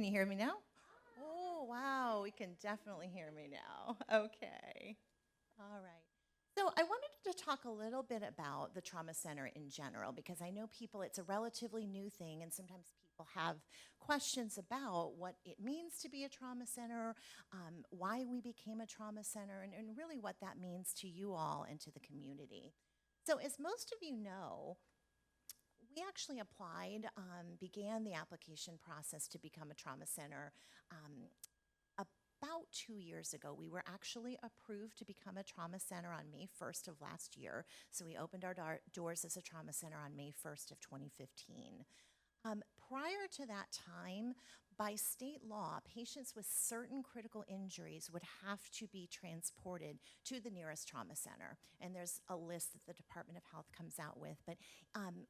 Can you hear me now? Oh, wow, we can definitely hear me now. Okay. All right. So I wanted to talk a little bit about the trauma center in general because I know people, it's a relatively new thing, and sometimes people have questions about what it means to be a trauma center, why we became a trauma center, and really what that means to you all and to the community. So, as most of you know, we actually applied, began the application process to become a trauma center about 2 years ago. We were actually approved to become a trauma center on May 1st of last year. So we opened our doors as a trauma center on May 1st of 2015. Prior to that time, by state law, patients with certain critical injuries would have to be transported to the nearest trauma center. And there's a list that the Department of Health comes out with. But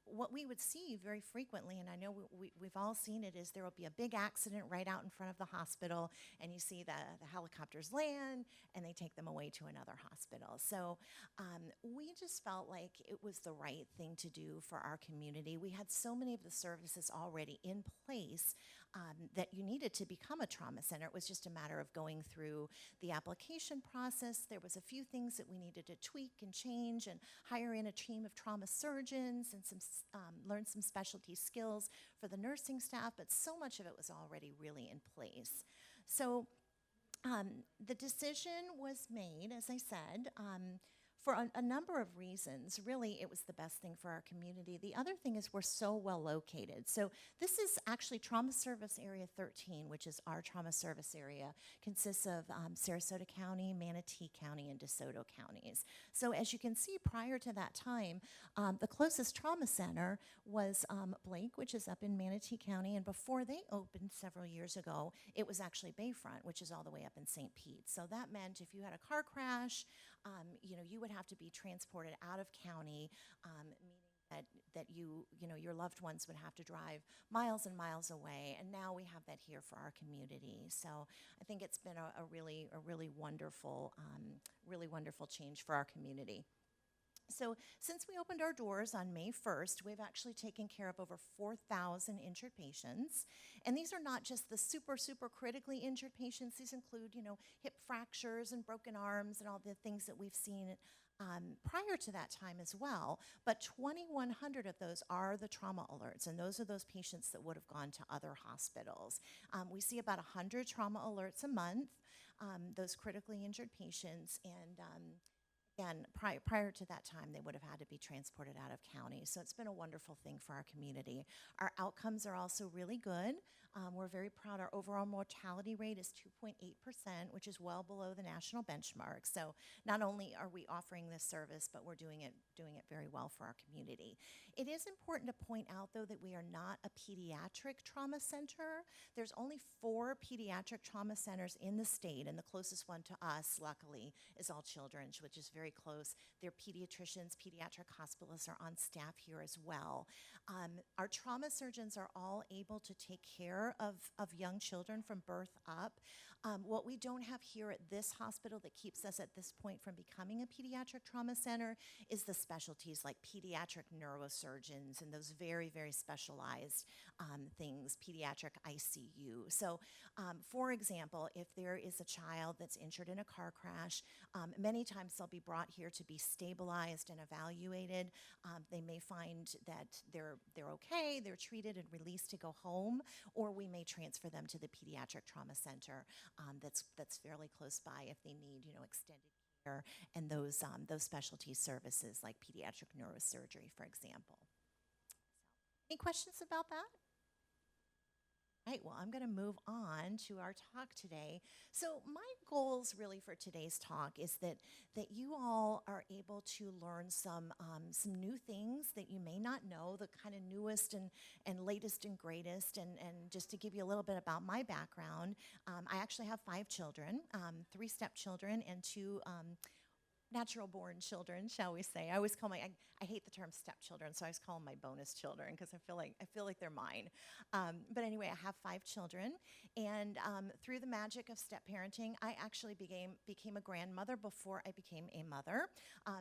what we would see very frequently, and I know we've all seen it, is there will be a big accident right out in front of the hospital, and you see the helicopters land, and they take them away to another hospital. So we just felt like it was the right thing to do for our community. We had so many of the services already in place that you needed to become a trauma center. It was just a matter of going through the application process. There was a few things that we needed to tweak and change and hire in a team of trauma surgeons and learn some specialty skills for the nursing staff, but so much of it was already really in place. So the decision was made, as I said, for a number of reasons. Really, it was the best thing for our community. The other thing is we're so well located. So this is actually Trauma Service Area 13, which is our trauma service area, consists of Sarasota County, Manatee County, and DeSoto counties. So as you can see, prior to that time, the closest trauma center was Blake, which is up in Manatee County, and before they opened several years ago, it was actually Bayfront, which is all the way up in St. Pete. So that meant if you had a car crash, you would have to be transported out of county, meaning that your loved ones would have to drive miles and miles away. And now we have that here for our community. So I think it's been a really wonderful change for our community. So since we opened our doors on May 1st, we've actually taken care of over 4,000 injured patients. And these are not just the super critically injured patients. These include, hip fractures and broken arms and all the things that we've seen prior to that time as well. But 2,100 of those are the trauma alerts, and those are those patients that would have gone to other hospitals. We see about 100 trauma alerts a month, those critically injured patients, and again, prior to that time, they would have had to be transported out of county. So it's been a wonderful thing for our community. Our outcomes are also really good. We're very proud. Our overall mortality rate is 2.8%, which is well below the national benchmark. So not only are we offering this service, but we're doing it very well for our community. It is important to point out, though, that we are not a pediatric trauma center. There's only 4 pediatric trauma centers in the state, and the closest one to us, luckily, is All Children's, which is very close. Their pediatricians, pediatric hospitalists are on staff here as well. Our trauma surgeons are all able to take care of young children from birth up. What we don't have here at this hospital that keeps us at this point from becoming a pediatric trauma center is the specialties like pediatric neurosurgeons and those very specialized things, pediatric ICU. So, for example, if there is a child that's injured in a car crash, many times they'll be brought here to be stabilized and evaluated. They may find that they're okay, they're treated and released to go home, or we may transfer them to the pediatric trauma center that's fairly close by if they need, extended care and those specialty services like pediatric neurosurgery, for example. Any questions about that? Right, well, I'm going to move on to our talk today. So my goals really for today's talk is that you all are able to learn some new things that you may not know, the kind of newest and latest and greatest. And just to give you a little bit about my background, I actually have 5 children, 3 stepchildren and 2 natural born children, shall we say. I always call I hate the term stepchildren, so I always call them my bonus children because I feel like they're mine. But anyway, I have 5 children, and through the magic of step parenting, I actually became a grandmother before I became a mother.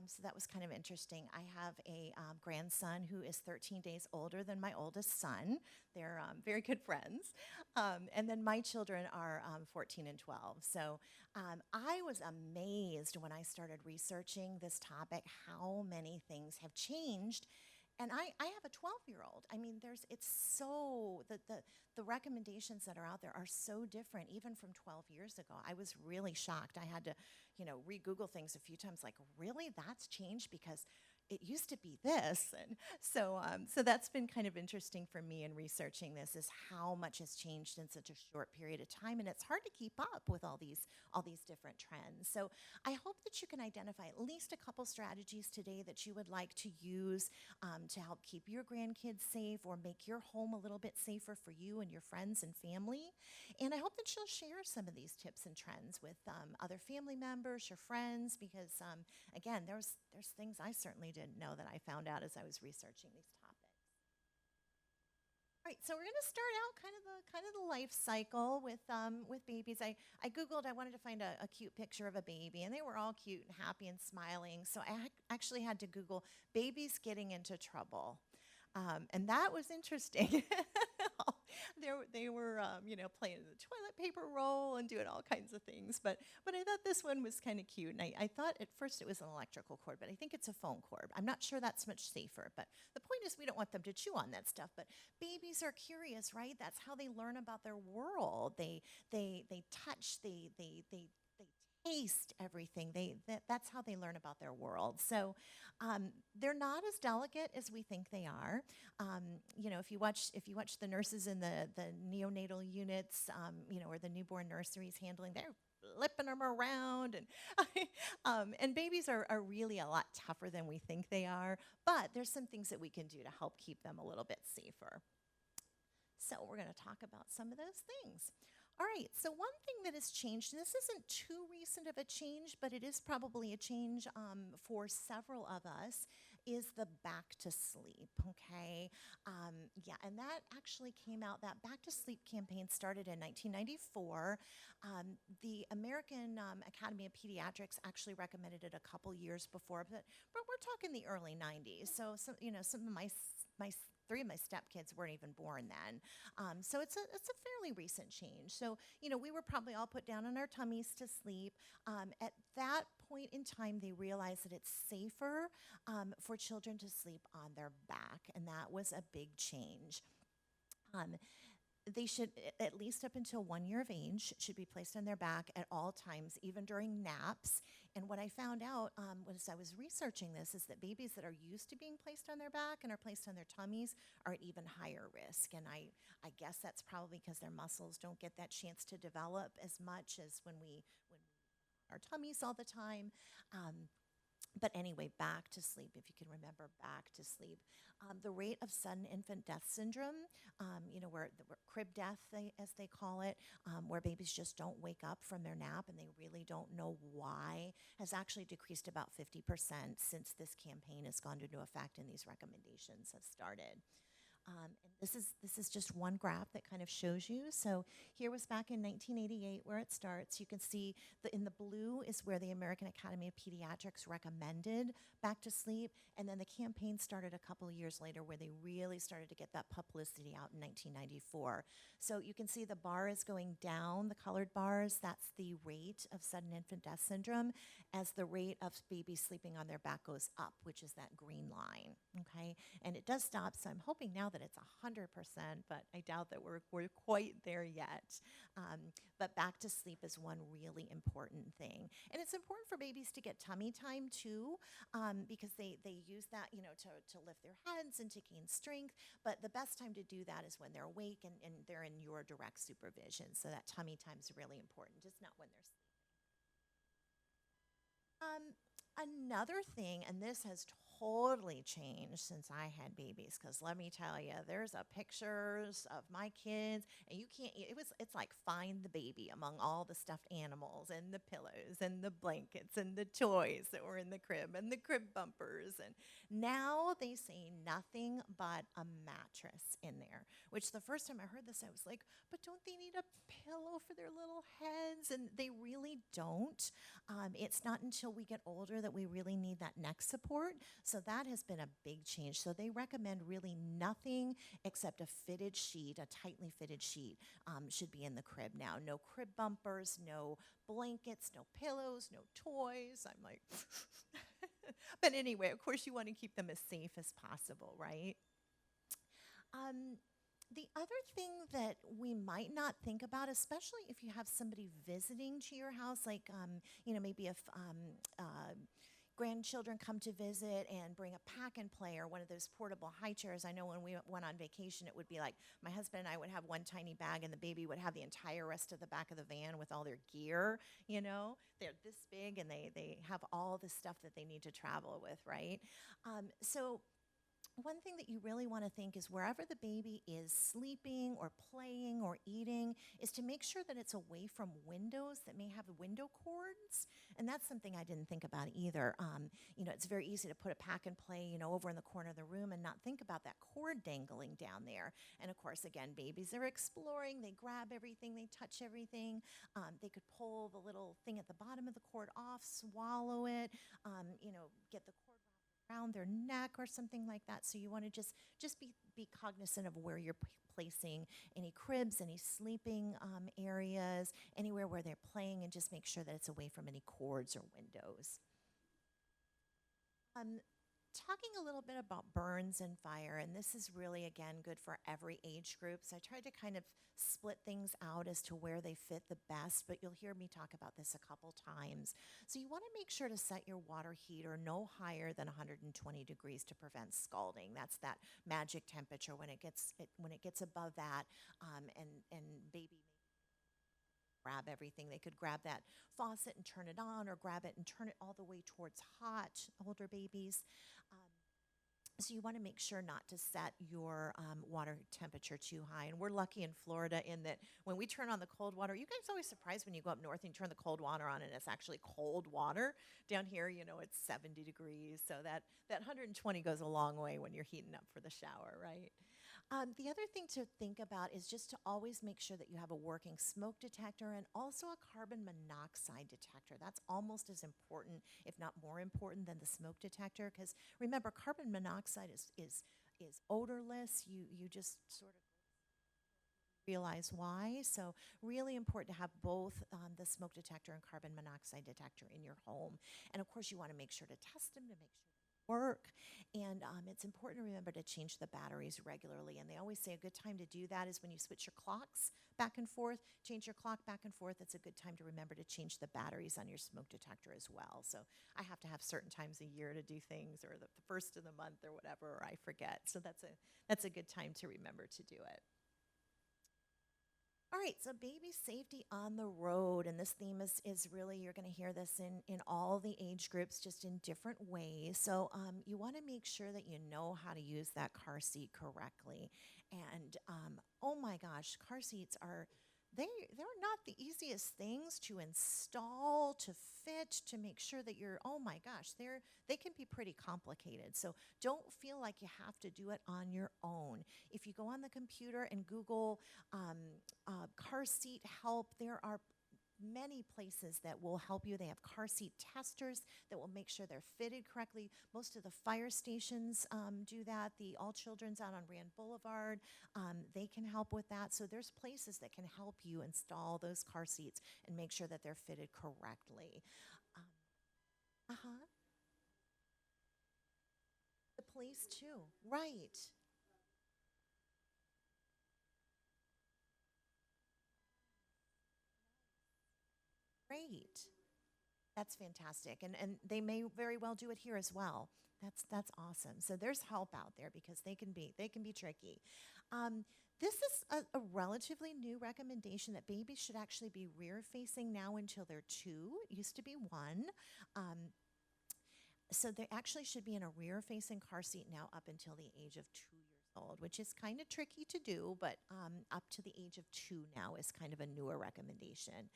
So that was kind of interesting. I have a grandson who is 13 days older than my oldest son. They're very good friends. And then my children are 14 and 12. So I was amazed when I started researching this topic how many things have changed. And I have a 12-year-old. I mean, it's so, the recommendations that are out there are so different, even from 12 years ago. I was really shocked. I had to, re-Google things a few times, like, really, that's changed? Because it used to be this. And so that's been kind of interesting for me in researching this, is how much has changed in such a short period of time. And it's hard to keep up with all these different trends. So I hope that you can identify at least a couple strategies today that you would like to use to help keep your grandkids safe or make your home a little bit safer for you and your friends and family. And I hope that you'll share some of these tips and trends with other family members, your friends, because again, there's things I certainly didn't know that I found out as I was researching these topics. All right, so we're going to start out kind of the life cycle with babies. I googled. I wanted to find a cute picture of a baby, and they were all cute and happy and smiling. So I actually had to Google babies getting into trouble, and that was interesting. They were, playing in the toilet paper roll and doing all kinds of things. But I thought this one was kind of cute. And I thought at first it was an electrical cord, but I think it's a phone cord. I'm not sure that's much safer. But the point is we don't want them to chew on that stuff. But babies are curious, right? That's how they learn about their world. They touch, they taste everything. That's how they learn about their world. So they're not as delicate as we think they are. If you watch the nurses in the neonatal units, or the newborn nurseries handling, they're flipping them around, and babies are really a lot tougher than we think they are. But there's some things that we can do to help keep them a little bit safer. So we're going to talk about some of those things. All right, so one thing that has changed, and this isn't too recent of a change, but it is probably a change for several of us, is the back to sleep, okay? And that actually came out, that back to sleep campaign started in 1994. The American Academy of Pediatrics actually recommended it a couple years before, but we're talking the early 90s. So some of my 3 of my stepkids weren't even born then. So it's a fairly recent change. So, we were probably all put down on our tummies to sleep. At that point in time, they realized that it's safer for children to sleep on their back, and that was a big change. They should, at least up until 1 year of age, should be placed on their back at all times, even during naps. And what I found out as I was researching this is that babies that are used to being placed on their back and are placed on their tummies are at even higher risk. And I guess that's probably because their muscles don't get that chance to develop as much as when we our tummies all the time. But anyway, back to sleep, if you can remember, back to sleep. The rate of sudden infant death syndrome, where crib death, as they call it, where babies just don't wake up from their nap and they really don't know why, has actually decreased about 50% since this campaign has gone into effect and these recommendations have started. And this is just one graph that kind of shows you. So here was back in 1988 where it starts. You can see in the blue is where the American Academy of Pediatrics recommended back to sleep. And then the campaign started a couple of years later where they really started to get that publicity out in 1994. So you can see the bar is going down, the colored bars. That's the rate of sudden infant death syndrome, as the rate of babies sleeping on their back goes up, which is that green line, okay? And it does stop, so I'm hoping now that it's 100%, but I doubt that we're quite there yet. But back to sleep is one really important thing. And it's important for babies to get tummy time too, because they use that, to lift their heads and to gain strength. But the best time to do that is when they're awake and they're in your direct supervision. So that tummy time is really important, just not when they're sleeping. Another thing, and this has totally changed since I had babies. Because let me tell you, there's a pictures of my kids, and you can't. It's like find the baby among all the stuffed animals and the pillows and the blankets and the toys that were in the crib and the crib bumpers. And now they say nothing but a mattress in there. Which the first time I heard this, I was like, but don't they need a pillow for their little heads? And they really don't. It's not until we get older that we really need that neck support. So that has been a big change. So they recommend really nothing except a fitted sheet, a tightly fitted sheet, should be in the crib now. No crib bumpers, no blankets, no pillows, no toys. I'm like, but anyway, of course, you want to keep them as safe as possible, right? Um, the other thing that we might not think about, especially if you have somebody visiting to your house, like, maybe if grandchildren come to visit and bring a pack and play or one of those portable high chairs. I know when we went on vacation, it would be like my husband and I would have one tiny bag and the baby would have the entire rest of the back of the van with all their gear, They're this big and they have all the stuff that they need to travel with, right? So one thing that you really want to think is wherever the baby is sleeping or playing or eating is to make sure that it's away from windows that may have window cords. And that's something I didn't think about either. It's very easy to put a pack and play, over in the corner of the room and not think about that cord dangling down there. And of course, again, babies are exploring. They grab everything, they touch everything. They could pull the little thing at the bottom of the cord off, swallow it, get the cord around their neck or something like that. So you want to just be cognizant of where you're placing any cribs, any sleeping areas, anywhere where they're playing, and just make sure that it's away from any cords or windows. Um, Talking a little bit about burns and fire, and this is really, again, good for every age group. So I tried to kind of split things out as to where they fit the best, but you'll hear me talk about this a couple times. So you want to make sure to set your water heater no higher than 120 degrees to prevent scalding. That's that magic temperature. When it gets above that, and baby grab everything. They could grab that faucet and turn it on, or grab it and turn it all the way towards hot, older babies. Um, so you want to make sure not to set your water temperature too high. And we're lucky in Florida in that when we turn on the cold water, you guys always surprised when you go up north and you turn the cold water on and it's actually cold water. Down here, it's 70 degrees. So that 120 goes a long way when you're heating up for the shower, right? The other thing to think about is just to always make sure that you have a working smoke detector and also a carbon monoxide detector. That's almost as important, if not more important, than the smoke detector. Because remember, carbon monoxide is odorless. You just sort of realize why. So really important to have both the smoke detector and carbon monoxide detector in your home. And of course, you want to make sure to test them to make sure they work. And it's important to remember to change the batteries regularly. And they always say a good time to do that is when you switch your clocks back and forth, change your clock back and forth. It's a good time to remember to change the batteries on your smoke detector as well. So I have to have certain times a year to do things, or the first of the month or whatever, or I forget. So that's a good time to remember to do it. All right, so baby safety on the road, and this theme is really, you're going to hear this in all the age groups, just in different ways. So you want to make sure that you know how to use that car seat correctly. And oh my gosh, car seats they're not the easiest things to install, to fit, to make sure that oh my gosh, they can be pretty complicated. So don't feel like you have to do it on your own. If you go on the computer and Google car seat help, there are many places that will help you. They have car seat testers that will make sure they're fitted correctly. Most of the fire stations do that. The All Children's out on Rand Boulevard, they can help with that. So there's places that can help you install those car seats and make sure that they're fitted correctly. Um, uh-huh. The police too. Right. Great. That's fantastic. And they may very well do it here as well. That's awesome. So there's help out there because they can be tricky. Um, this is a relatively new recommendation that babies should actually be rear facing now until they're 2. It used to be 1. Um, So they actually should be in a rear-facing car seat now up until the age of 2 years old, which is kind of tricky to do, but up to the age of 2 now is kind of a newer recommendation.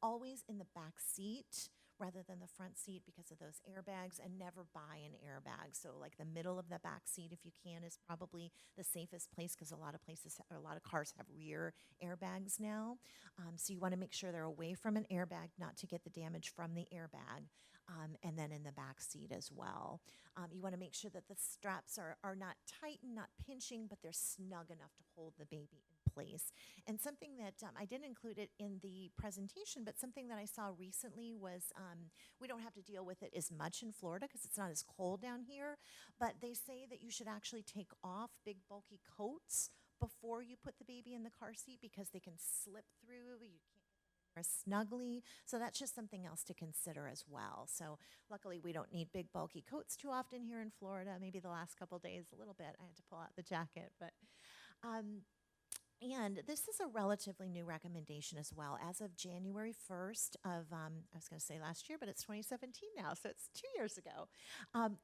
Always in the back seat rather than the front seat because of those airbags, and never buy an airbag. So like the middle of the back seat, if you can, is probably the safest place because a lot of places or a lot of cars have rear airbags now. So you want to make sure they're away from an airbag, not to get the damage from the airbag. And then in the back seat as well. You want to make sure that the straps are not tight and not pinching, but they're snug enough to hold the baby in place. And something that I didn't include it in the presentation, but something that I saw recently was we don't have to deal with it as much in Florida because it's not as cold down here, but they say that you should actually take off big bulky coats before you put the baby in the car seat because they can slip through. You or snugly. So that's just something else to consider as well. So luckily we don't need big bulky coats too often here in Florida. Maybe the last couple days a little bit I had to pull out the jacket, but um, and this is a relatively new recommendation as well. As of January 1st of, I was going to say last year, but it's 2017 now, so it's 2 years ago.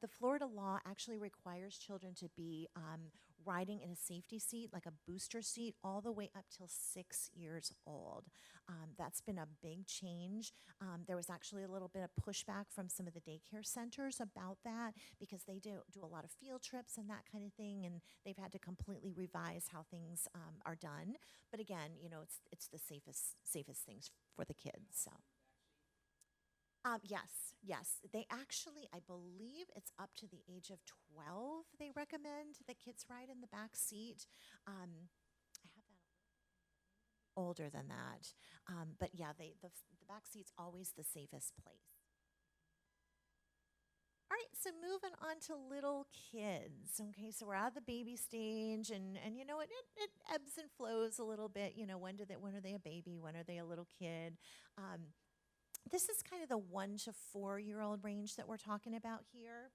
The Florida law actually requires children to be riding in a safety seat, like a booster seat, all the way up till 6 years old. That's been a big change. There was actually a little bit of pushback from some of the daycare centers about that because they do a lot of field trips and that kind of thing, and they've had to completely revise how things are done. But again, it's the safest things for the kids. So. Yes. They actually, I believe it's up to the age of 12. They recommend that kids ride in the back seat. I have that older than that, but yeah, the back seat's always the safest place. All right, so moving on to little kids. Okay, so we're out of the baby stage, and it ebbs and flows a little bit. When are they a baby? When are they a little kid? This is kind of the 1 to 4 year old range that we're talking about here.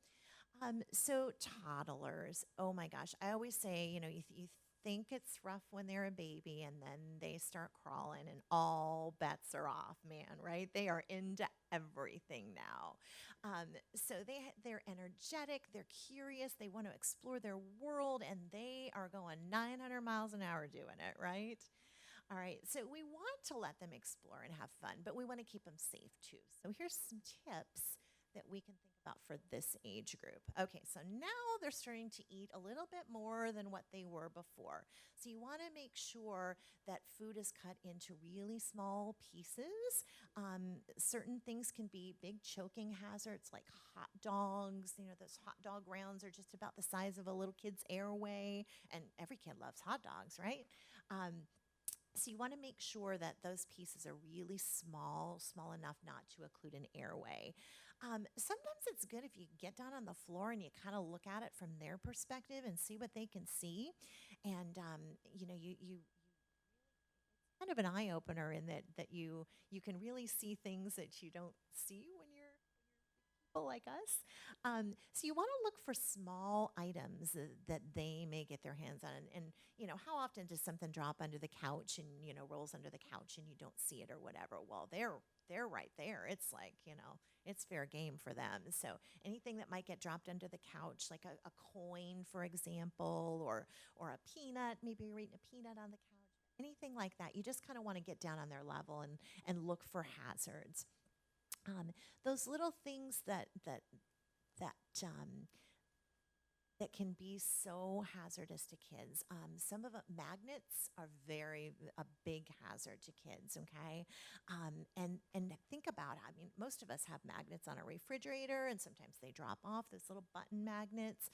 So toddlers, oh my gosh, I always say, you think it's rough when they're a baby and then they start crawling and all bets are off, man, right? They are into everything now. So they're energetic, they're curious, they want to explore their world, and they are going 900 miles an hour doing it, right? All right, so we want to let them explore and have fun, but we want to keep them safe too. So here's some tips that we can think about for this age group. Okay, so now they're starting to eat a little bit more than what they were before. So you want to make sure that food is cut into really small pieces. Certain things can be big choking hazards like hot dogs. Those hot dog rounds are just about the size of a little kid's airway, and every kid loves hot dogs, right? So you want to make sure that those pieces are really small enough not to occlude an airway. Sometimes it's good if you get down on the floor and you kind of look at it from their perspective and see what they can see. And you kind of an eye opener in that you can really see things that you don't see when you're people like us. So you want to look for small items that they may get their hands on. And how often does something drop under the couch and, rolls under the couch and you don't see it or whatever? Well, they're right there. It's like, it's fair game for them. So anything that might get dropped under the couch, like a coin, for example, or a peanut, maybe you're eating a peanut on the couch, anything like that. You just kind of want to get down on their level and look for hazards. Those little things that that can be so hazardous to kids. Some of magnets are a big hazard to kids. Okay, and think about it. I mean, most of us have magnets on a refrigerator, and sometimes they drop off. Those little button magnets.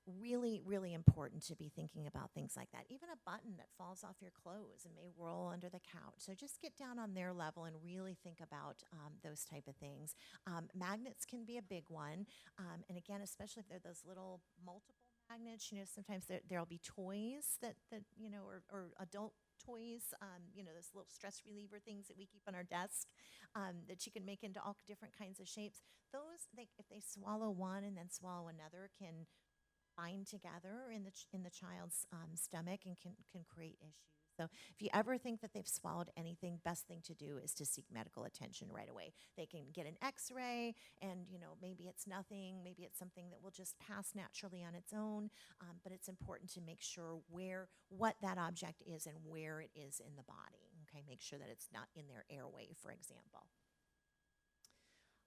Really, really important to be thinking about things like that. Even a button that falls off your clothes and may roll under the couch. So just get down on their level and really think about those type of things. Magnets can be a big one. And again, especially if they're those little multiple magnets, sometimes there'll be toys that or adult toys, those little stress reliever things that we keep on our desk that you can make into all different kinds of shapes. Those, if they swallow one and then swallow another, can bind together in the child's stomach and can create issues. So if you ever think that they've swallowed anything, best thing to do is to seek medical attention right away. They can get an x-ray and, maybe it's nothing, maybe it's something that will just pass naturally on its own, but it's important to make sure what that object is and where it is in the body, okay? Make sure that it's not in their airway, for example.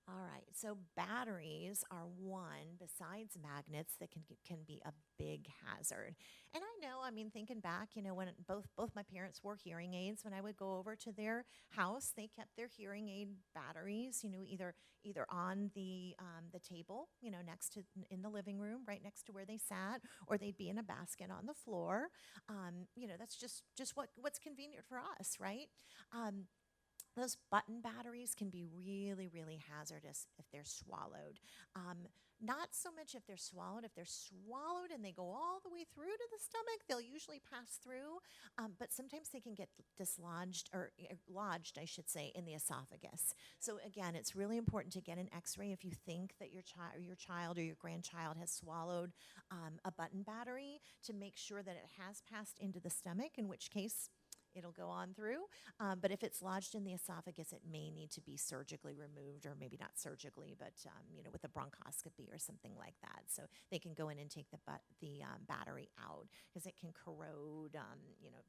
All right, so batteries are one besides magnets that can be a big hazard. And I know, I mean, thinking back, when both my parents wore hearing aids, when I would go over to their house, they kept their hearing aid batteries, either on the table, next to in the living room, right next to where they sat, or they'd be in a basket on the floor. That's just what's convenient for us, right? Those button batteries can be really, really hazardous if they're swallowed. Not so much if they're swallowed. If they're swallowed and they go all the way through to the stomach, they'll usually pass through. But sometimes they can get dislodged or lodged, I should say, in the esophagus. So again, it's really important to get an X-ray if you think that your child or your grandchild has swallowed a button battery, to make sure that it has passed into the stomach, in which case it'll go on through. But if it's lodged in the esophagus, it may need to be surgically removed, or maybe not surgically, but with a bronchoscopy or something like that. So they can go in and take the battery out, because it can corrode,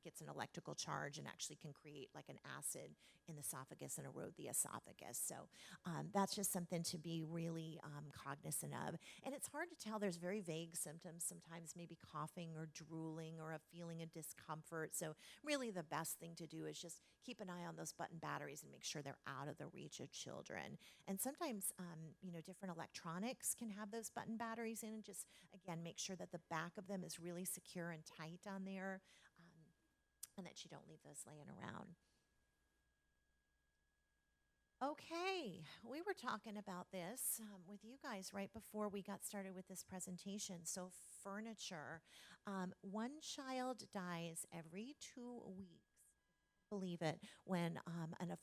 gets an electrical charge and actually can create like an acid in the esophagus and erode the esophagus. So that's just something to be really cognizant of. And it's hard to tell. There's very vague symptoms, sometimes maybe coughing or drooling or a feeling of discomfort. So really the best thing to do is just keep an eye on those button batteries and make sure they're out of the reach of children. And sometimes, different electronics can have those button batteries in, and just, again, make sure that the back of them is really secure and tight on there, and that you don't leave those laying around. Okay, we were talking about this with you guys right before we got started with this presentation. So furniture, one child dies every 2 weeks, believe it, when a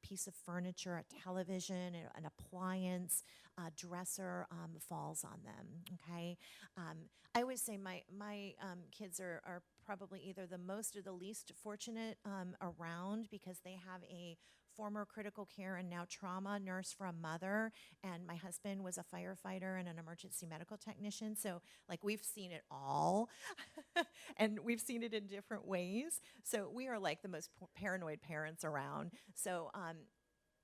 piece of furniture, a television, an appliance, a dresser falls on them, okay? I always say my kids are probably either the most or the least fortunate around, because they have a former critical care and now trauma nurse for a mother, and my husband was a firefighter and an emergency medical technician. So like, we've seen it all and we've seen it in different ways. So we are like the most paranoid parents around. So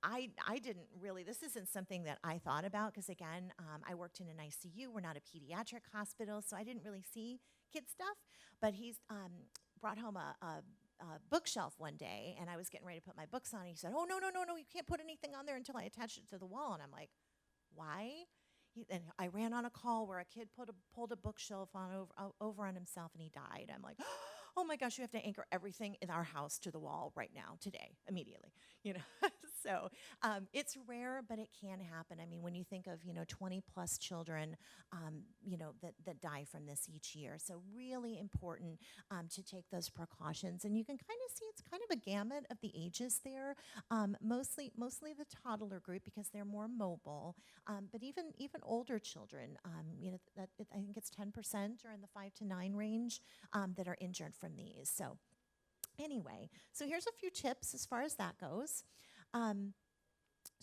I didn't really, this isn't something that I thought about, because again, I worked in an ICU. We're not a pediatric hospital, so I didn't really see kid stuff. But he's brought home a bookshelf one day, and I was getting ready to put my books on, and he said, "Oh, no, no, no, no, you can't put anything on there until I attach it to the wall." And I'm like, "Why?" And I ran on a call where a kid pulled a bookshelf over on himself, and he died. I'm like, "Oh my gosh, you have to anchor everything in our house to the wall right now, today, immediately." So it's rare, but it can happen. I mean, when you think of 20 plus children, that die from this each year, so really important to take those precautions. And you can kind of see it's kind of a gamut of the ages there. Mostly the toddler group, because they're more mobile, but even older children, I think it's 10% or in the 5 to 9 range that are injured from these. So anyway, so here's a few tips as far as that goes.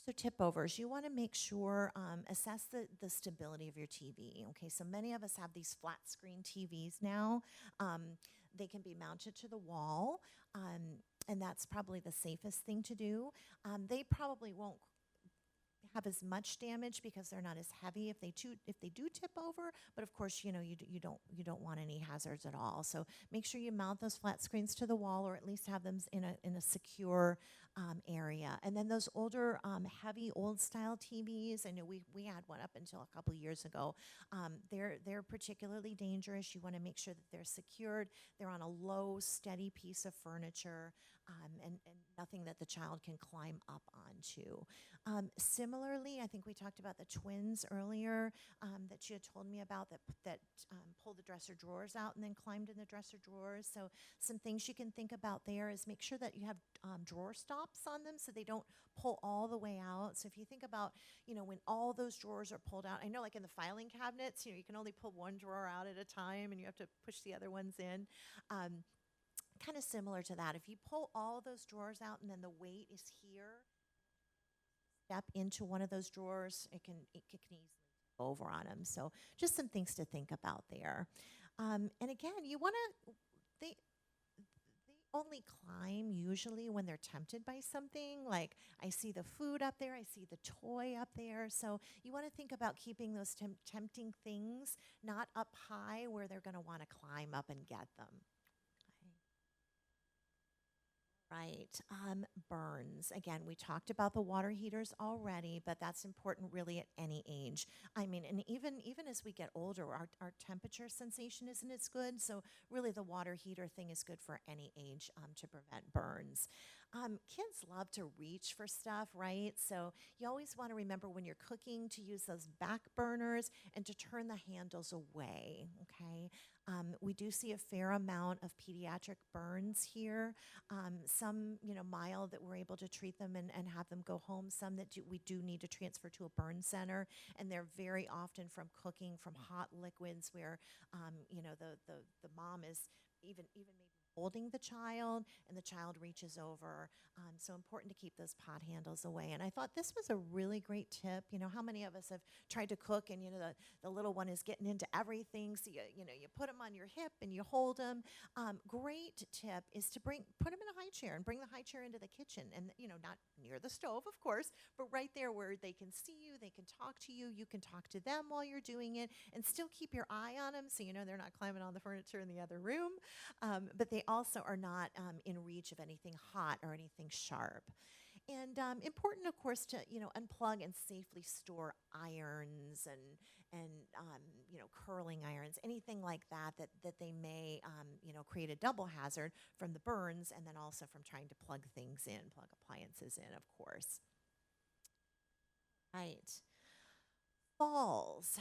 So tip overs, you want to make sure, assess the stability of your TV. Okay, so many of us have these flat screen TVs now. They can be mounted to the wall, and that's probably the safest thing to do. They probably won't have as much damage because they're not as heavy if they do tip over, but of course you don't want any hazards at all. So make sure you mount those flat screens to the wall, or at least have them in a secure area. And then those older heavy old style TVs, I know we had one up until a couple years ago. They're particularly dangerous. You want to make sure that they're secured, they're on a low steady piece of furniture, and nothing that the child can climb up onto. Similarly, I think we talked about the twins earlier, that you had told me about, that pulled the dresser drawers out and then climbed in the dresser drawers. So some things you can think about there is make sure that you have drawer stops on them so they don't pull all the way out. So if you think about, when all those drawers are pulled out, I know like in the filing cabinets, you can only pull one drawer out at a time and you have to push the other ones in. kind of similar to that. If you pull all those drawers out and then the weight is here, step into one of those drawers, it can easily go over on them. So just some things to think about there. And again, you want to they only climb usually when they're tempted by something. Like I see the food up there, I see the toy up there. So you want to think about keeping those tempting things not up high where they're going to want to climb up and get them. Okay. Right. Burns. Again, we talked about the water heaters already, but that's important really at any age. I mean, and even as we get older, our temperature sensation isn't as good. So really the water heater thing is good for any age to prevent burns. Kids love to reach for stuff, right? So you always want to remember when you're cooking to use those back burners and to turn the handles away, okay? We do see a fair amount of pediatric burns here. Some, mild that we're able to treat them and have them go home. Some that we do need to transfer to a burn center, and they're very often from cooking from hot liquids where, the mom is even maybe holding the child and the child reaches over. So important to keep those pot handles away. And I thought this was a really great tip. How many of us have tried to cook and, the little one is getting into everything. So, you put them on your hip and you hold them. Great tip is to put them in a high chair and bring the high chair into the kitchen and, not near the stove, of course, but right there where they can see you, they can talk to you, you can talk to them while you're doing it and still keep your eye on them so, they're not climbing on the furniture in the other room. But they also are not in reach of anything hot or anything sharp. And important, of course, to unplug and safely store irons and curling irons, anything like that they may create a double hazard from the burns and then also from trying to plug things in, plug appliances in, of course. Right. Falls.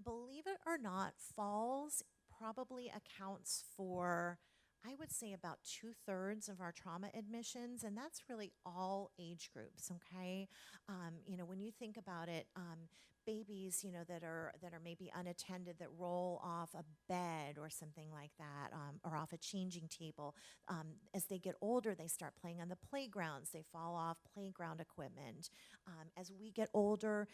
Believe it or not, falls probably accounts for, I would say, about 2/3 of our trauma admissions, and that's really all age groups. Okay, when you think about it, babies, that are maybe unattended that roll off a bed or something like that, or off a changing table. As they get older, they start playing on the playgrounds. They fall off playground equipment. As we get older,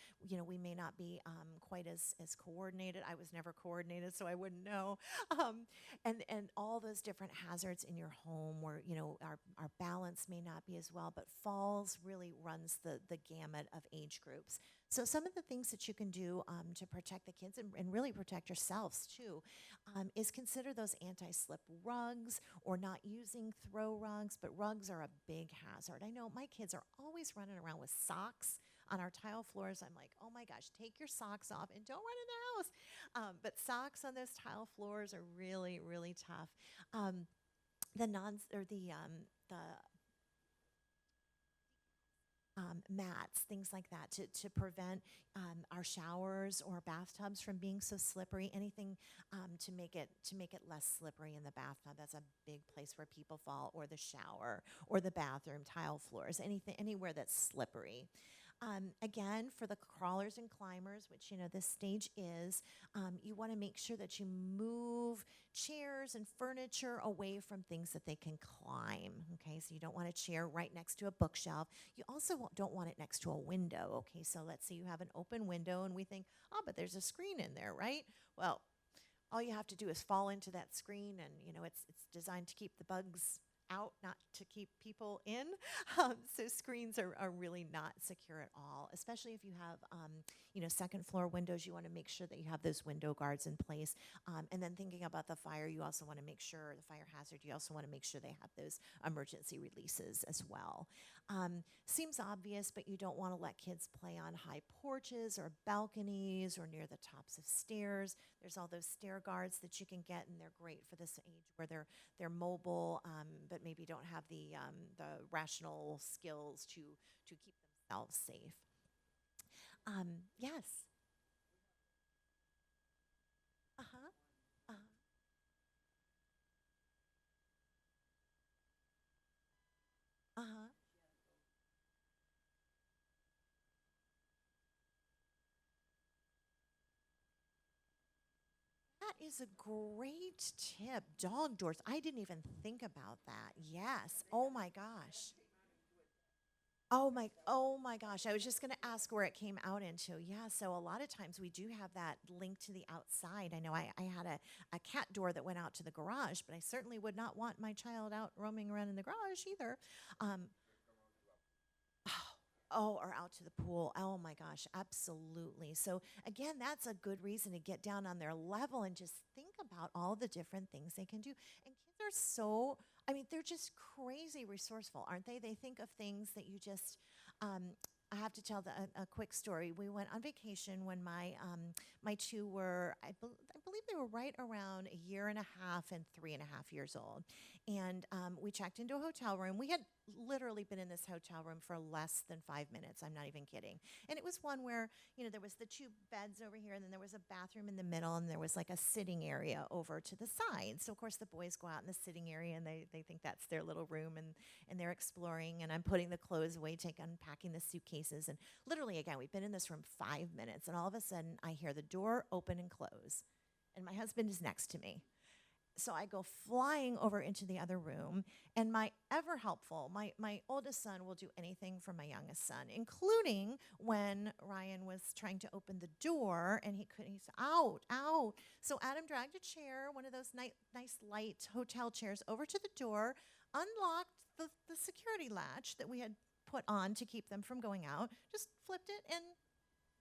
we may not be quite as coordinated. I was never coordinated, so I wouldn't know. And all those different hazards in your home where, our balance may not be as well, but falls really runs the gamut of age groups. So some of the things that you can do to protect the kids and really protect yourselves too is consider those anti-slip rugs or not using throw rugs, but rugs are a big hazard. I know my kids are always running around with socks on our tile floors. I'm like, oh my gosh, take your socks off and don't run in the house. But socks on those tile floors are really, really tough. The non or the mats, things like that, to prevent our showers or bathtubs from being so slippery. Anything to make it less slippery in the bathtub. That's a big place where people fall, or the shower, or the bathroom tile floors. Anything anywhere that's slippery. Again, for the crawlers and climbers, which this stage is, you want to make sure that you move chairs and furniture away from things that they can climb. Okay, so you don't want a chair right next to a bookshelf. You also don't want it next to a window. Okay, so let's say you have an open window and we think, oh, but there's a screen in there, right? Well, all you have to do is fall into that screen, and it's designed to keep the bugs out, not to keep people in. So screens are really not secure at all, especially if you have, second floor windows. You want to make sure that you have those window guards in place. And then thinking about the fire, you also want to make sure, the fire hazard, you also want to make sure they have those emergency releases as well. Seems obvious, but you don't want to let kids play on high porches or balconies or near the tops of stairs. There's all those stair guards that you can get, and they're great for this age where they're mobile, but maybe don't have the rational skills to keep themselves safe. Yes. Uh huh. Uh huh. Uh huh. That is a great tip. Dog doors. I didn't even think about that. Yes. Oh my gosh. Oh my gosh. I was just going to ask where it came out into. Yeah, so a lot of times we do have that link to the outside. I know I had a cat door that went out to the garage, but I certainly would not want my child out roaming around in the garage either. Um, Oh, or out to the pool. Oh my gosh, absolutely. So, again, that's a good reason to get down on their level and just think about all the different things they can do. And kids are so, I mean, they're just crazy resourceful, aren't they? They think of things that you just, I have to tell a quick story. We went on vacation when my two were, I believe they were right around a year and a half and 3.5 years old. And we checked into a hotel room. We had literally been in this hotel room for less than 5 minutes. I'm not even kidding. And it was one where, there was the two beds over here, and then there was a bathroom in the middle, and there was like a sitting area over to the side. So, of course, the boys go out in the sitting area, and they think that's their little room, and they're exploring. And I'm putting the clothes away, unpacking the suitcases. And literally, again, we've been in this room 5 minutes, and all of a sudden, I hear the door open and close. And my husband is next to me. So I go flying over into the other room, and my ever helpful, my oldest son will do anything for my youngest son, including when Ryan was trying to open the door and he couldn't, he's out, out. So Adam dragged a chair, one of those nice light hotel chairs, over to the door, unlocked the security latch that we had put on to keep them from going out, just flipped it, and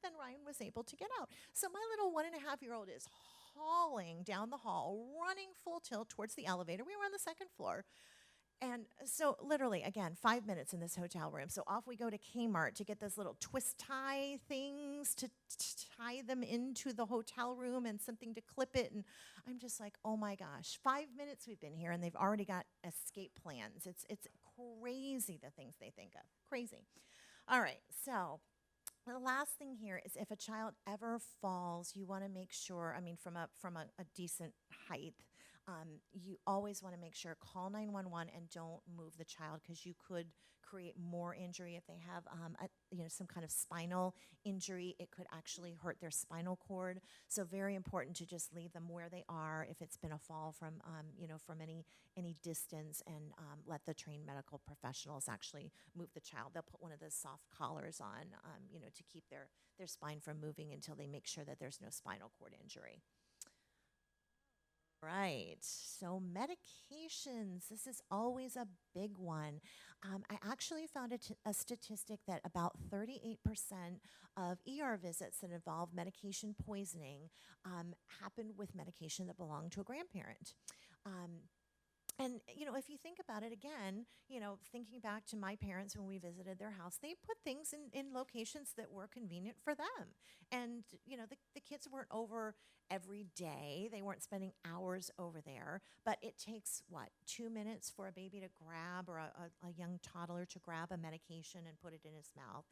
then Ryan was able to get out. So my little 1.5-year-old is hauling down the hall, running full tilt towards the elevator. We were on the second floor. And so, literally, again, 5 minutes in this hotel room. So, off we go to Kmart to get those little twist tie things to tie them into the hotel room and something to clip it. And I'm just like, oh my gosh, 5 minutes we've been here, and they've already got escape plans. It's crazy the things they think of. Crazy. All right, so the last thing here is if a child ever falls, you want to make sure, I mean, from a decent height, you always want to make sure, call 911 and don't move the child, because you could create more injury if they have some kind of spinal injury. It could actually hurt their spinal cord. So very important to just leave them where they are if it's been a fall from any distance, and let the trained medical professionals actually move the child. They'll put one of those soft collars on, to keep their spine from moving until they make sure that there's no spinal cord injury. Right. So medications, this is always a big one. I actually found a statistic that about 38% of ER visits that involve medication poisoning happen with medication that belonged to a grandparent. Um, and, if you think about it again, thinking back to my parents when we visited their house, they put things in locations that were convenient for them. And, the kids weren't over every day. They weren't spending hours over there. But it takes, 2 minutes for a baby to grab, or a young toddler to grab a medication and put it in his mouth.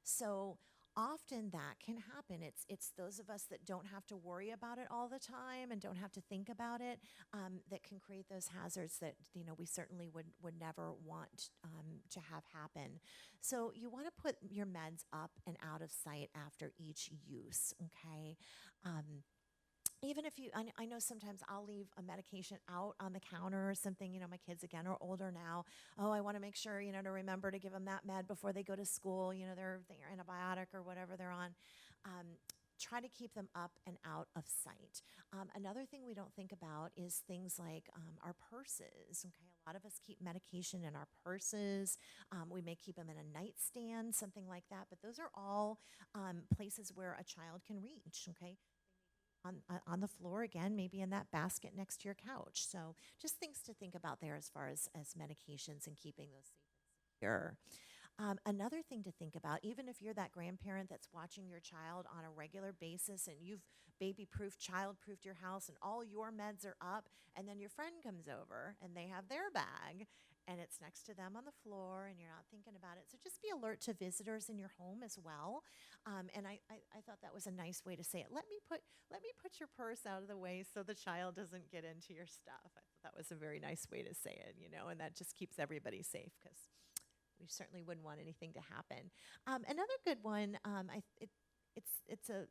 So often that can happen. It's those of us that don't have to worry about it all the time and don't have to think about it, that can create those hazards that we certainly would never want to have happen. So you want to put your meds up and out of sight after each use. Okay. Even if I know sometimes I'll leave a medication out on the counter or something. My kids, again, are older now. Oh, I want to make sure, to remember to give them that med before they go to school, their antibiotic or whatever they're on. Try to keep them up and out of sight. Another thing we don't think about is things like our purses. Okay, a lot of us keep medication in our purses. We may keep them in a nightstand, something like that. But those are all places where a child can reach. Okay, on the floor, again, maybe in that basket next to your couch. So just things to think about there as far as medications and keeping those safe and secure. Another thing to think about, even if you're that grandparent that's watching your child on a regular basis and you've baby-proofed, child-proofed your house and all your meds are up, and then your friend comes over and they have their bag and it's next to them on the floor and you're not thinking about it. So just be alert to visitors in your home as well. And I thought that was a nice way to say it. Let me put your purse out of the way so the child doesn't get into your stuff. I thought that was a very nice way to say it, and that just keeps everybody safe, because we certainly wouldn't want anything to happen. Another good one, it's a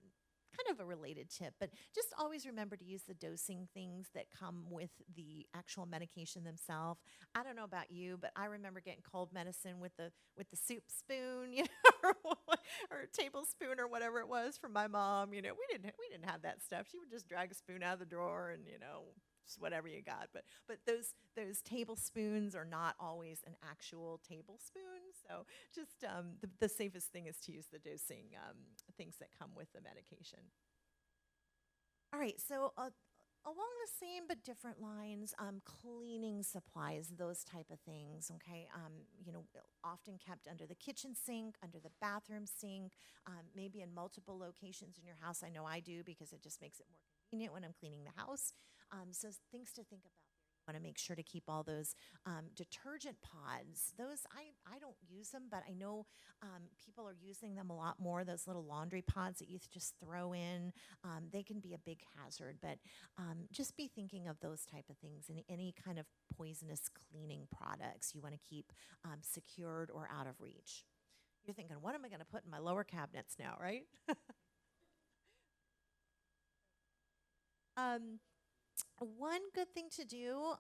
kind of a related tip, but just always remember to use the dosing things that come with the actual medication themselves. I don't know about you, but I remember getting cold medicine with the soup spoon, or tablespoon or whatever it was from my mom. We didn't have that stuff. She would just drag a spoon out of the drawer and just whatever you got. But those tablespoons are not always an actual tablespoon. So just the safest thing is to use the dosing things that come with the medication. All right, so along the same but different lines, cleaning supplies, those type of things. Okay, often kept under the kitchen sink, under the bathroom sink, maybe in multiple locations in your house. I know I do because it just makes it more convenient when I'm cleaning the house. So things to think about. Want to make sure to keep all those detergent pods. Those I don't use them, but I know people are using them a lot more. Those little laundry pods that you just throw in, they can be a big hazard. But just be thinking of those type of things and any kind of poisonous cleaning products you want to keep secured or out of reach. You're thinking, what am I going to put in my lower cabinets now, right? um, One good thing to do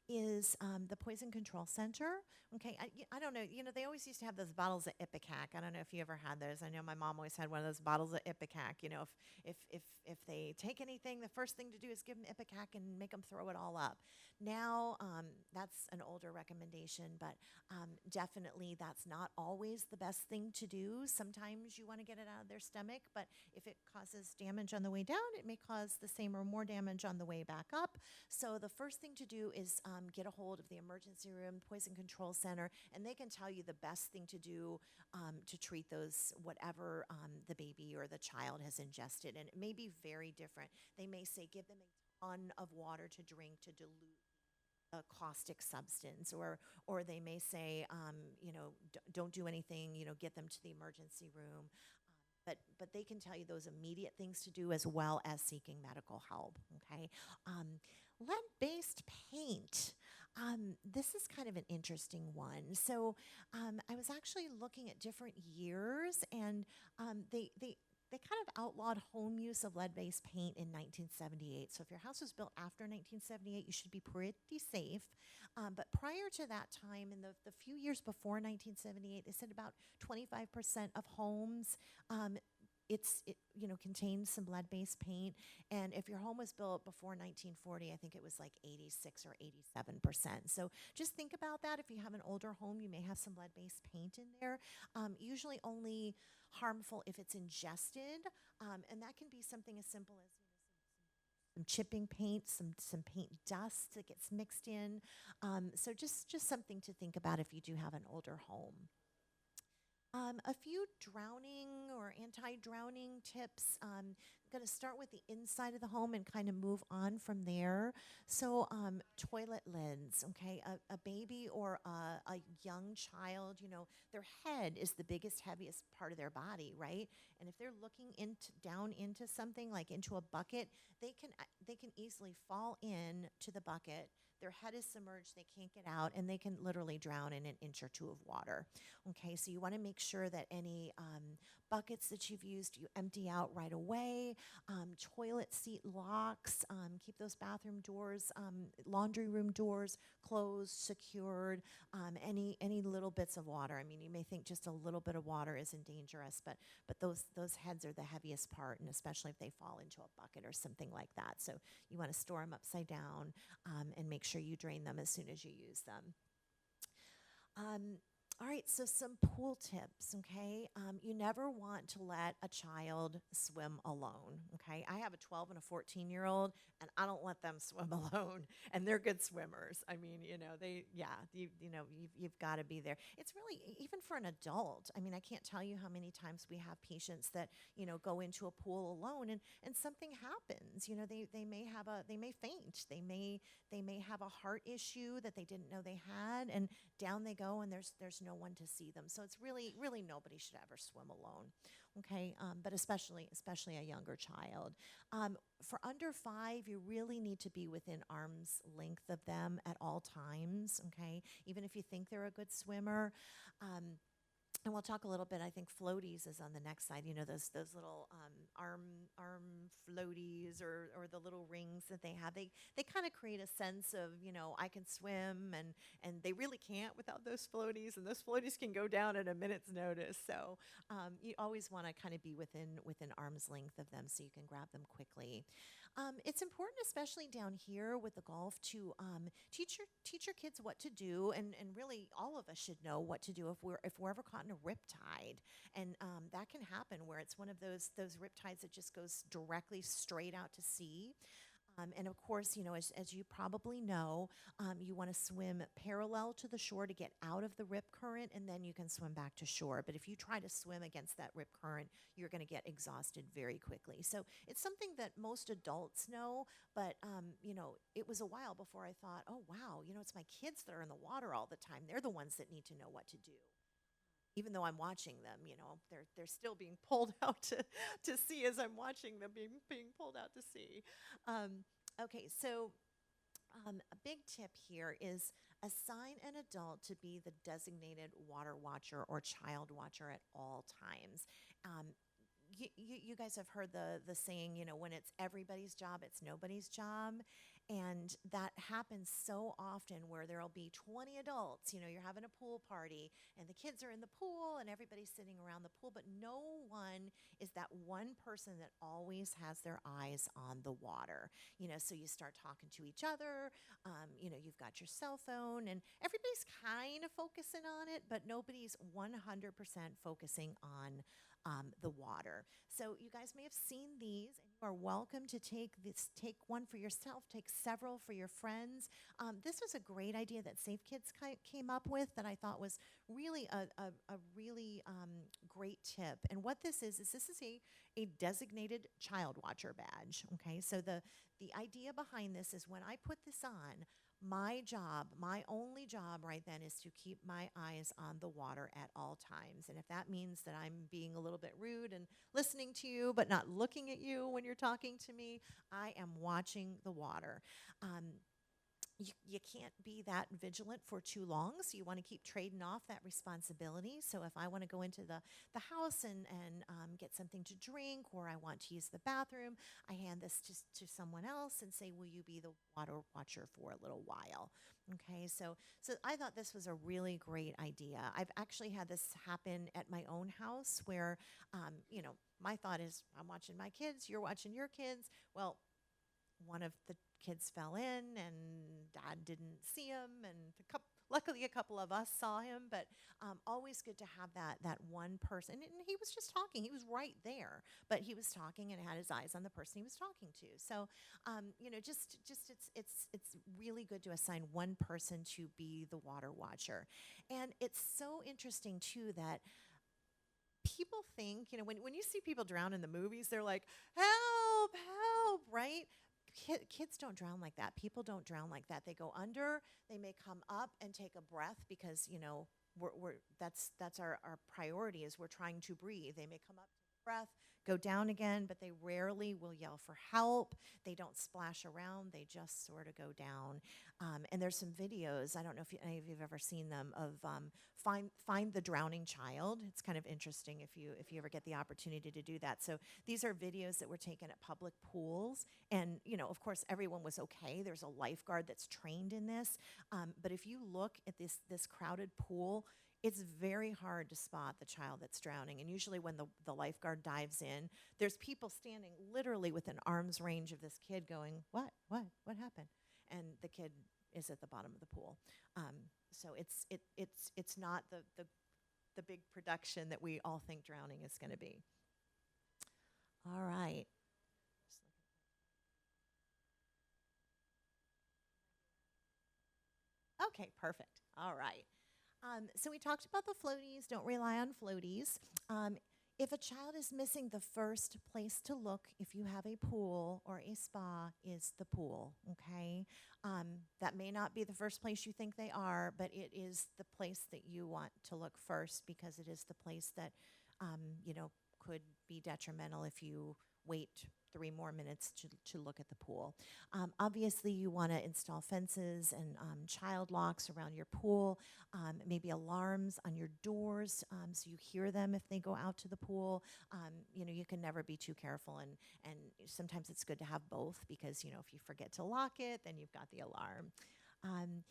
is the Poison Control Center. Okay, I don't know. They always used to have those bottles of Ipecac. I don't know if you ever had those. I know my mom always had one of those bottles of Ipecac. If they take anything, the first thing to do is give them Ipecac and make them throw it all up. Now, that's an older recommendation, but definitely that's not always the best thing to do. Sometimes you want to get it out of their stomach, but if it causes damage on the way down, it may cause the same or more damage on the way back up. So the first thing to do is get a hold of the emergency room, Poison Control Center, and they can tell you the best thing to do to treat those, whatever the baby or the child has ingested. And it may be very different. They may say give them a ton of water to drink to dilute a caustic substance, or they may say, don't do anything, get them to the emergency room. But they can tell you those immediate things to do as well as seeking medical help. Okay, lead-based paint. This is kind of an interesting one. So I was actually looking at different years, and they kind of outlawed home use of lead-based paint in 1978. So if your house was built after 1978, you should be pretty safe. But prior to that time, in the few years before 1978, they said about 25% of homes contains some lead-based paint. And if your home was built before 1940, I think it was like 86 or 87%. So just think about that. If you have an older home, you may have some lead-based paint in there. Usually only harmful if it's ingested, and that can be something as simple as some chipping paint, some paint dust that gets mixed in. So just something to think about if you do have an older home. A few drowning or anti-drowning tips. I'm going to start with the inside of the home and kind of move on from there. So toilet lids, okay? A baby or a young child, their head is the biggest, heaviest part of their body, right? And if they're looking down into something, like into a bucket, they can easily fall in to the bucket. Their head is submerged, they can't get out, and they can literally drown in an inch or two of water. Okay, so you want to make sure that any buckets that you've used, you empty out right away. Toilet seat locks, keep those bathroom doors, laundry room doors closed, secured. Any little bits of water. I mean, you may think just a little bit of water isn't dangerous, but those heads are the heaviest part, and especially if they fall into a bucket or something like that. So you want to store them upside down and make sure you drain them as soon as you use them. All right, so some pool tips, okay? You never want to let a child swim alone, okay? I have a 12 and a 14-year-old, and I don't let them swim alone, and they're good swimmers. I mean, you've got to be there. It's really, even for an adult, I mean, I can't tell you how many times we have patients that, go into a pool alone, and something happens. They may faint. They may have a heart issue that they didn't know they had, and down they go, and there's no one to see them. So it's really nobody should ever swim alone, okay? But especially a younger child. For under 5, you really need to be within arm's length of them at all times, okay? Even if you think they're a good swimmer. And we'll talk a little bit. I think floaties is on the next side. You know, those little arm floaties, or the little rings that they have. They kind of create a sense of, I can swim, and they really can't without those floaties. And those floaties can go down at a minute's notice. So you always want to kind of be within arm's length of them so you can grab them quickly. It's important, especially down here with the golf, to teach your kids what to do, and really all of us should know what to do if we're ever caught in a rip tide, and that can happen where it's one of those rip tides that just goes directly straight out to sea. And of course, as you probably know, you want to swim parallel to the shore to get out of the rip current, and then you can swim back to shore. But if you try to swim against that rip current, you're going to get exhausted very quickly. So it's something that most adults know, but it was a while before I thought, oh wow, it's my kids that are in the water all the time. They're the ones that need to know what to do. Even though I'm watching them, they're still being pulled out to sea as I'm watching them being pulled out to sea. Okay, so a big tip here is assign an adult to be the designated water watcher or child watcher at all times. Um, you guys have heard the saying, when it's everybody's job, it's nobody's job. And that happens so often where there'll be 20 adults, you're having a pool party and the kids are in the pool and everybody's sitting around the pool, but no one is that one person that always has their eyes on the water. So you start talking to each other, you've got your cell phone and everybody's kind of focusing on it, but nobody's 100% focusing on the water. So you guys may have seen these, and you are welcome to take one for yourself, take several for your friends. This was a great idea that Safe Kids came up with that I thought was really a really great tip. And what this is this is a designated child watcher badge. Okay, so the idea behind this is when I put this on, my job, my only job right then is to keep my eyes on the water at all times. And if that means that I'm being a little bit rude and listening to you, but not looking at you when you're talking to me, I am watching the water. You can't be that vigilant for too long, so you want to keep trading off that responsibility. So if I want to go into the house and get something to drink, or I want to use the bathroom, I hand this to someone else and say, will you be the water watcher for a little while? Okay, so I thought this was a really great idea. I've actually had this happen at my own house where, my thought is, I'm watching my kids, you're watching your kids. Well, one of the kids fell in and dad didn't see him, and luckily a couple of us saw him, but always good to have that one person. And he was just talking, he was right there, but he was talking and had his eyes on the person he was talking to. So just it's really good to assign one person to be the water watcher. And it's so interesting too that people think, when you see people drown in the movies, they're like, help, help, right? Kids don't drown like that. People don't drown like that. They go under, they may come up and take a breath because, that's our priority is we're trying to breathe. They may come up, take a breath, go down again, but they rarely will yell for help. They don't splash around. They just sort of go down. And there's some videos, I don't know if any of you have ever seen them, of find the drowning child. It's kind of interesting if you ever get the opportunity to do that. So these are videos that were taken at public pools, and of course everyone was okay. There's a lifeguard that's trained in this, but if you look at this crowded pool, it's very hard to spot the child that's drowning. And usually when the lifeguard dives in, there's people standing literally within arm's range of this kid going, what happened? And the kid is at the bottom of the pool. So it's not the big production that we all think drowning is going to be. All right. Okay, perfect. All right. So we talked about the floaties. Don't rely on floaties. If a child is missing, the first place to look, if you have a pool or a spa, is the pool, okay? That may not be the first place you think they are, but it is the place that you want to look first because it is the place that, could be detrimental if you wait 3 more minutes to look at the pool. Obviously, you want to install fences and child locks around your pool, maybe alarms on your doors so you hear them if they go out to the pool. You can never be too careful, and sometimes it's good to have both because, if you forget to lock it, then you've got the alarm. Um,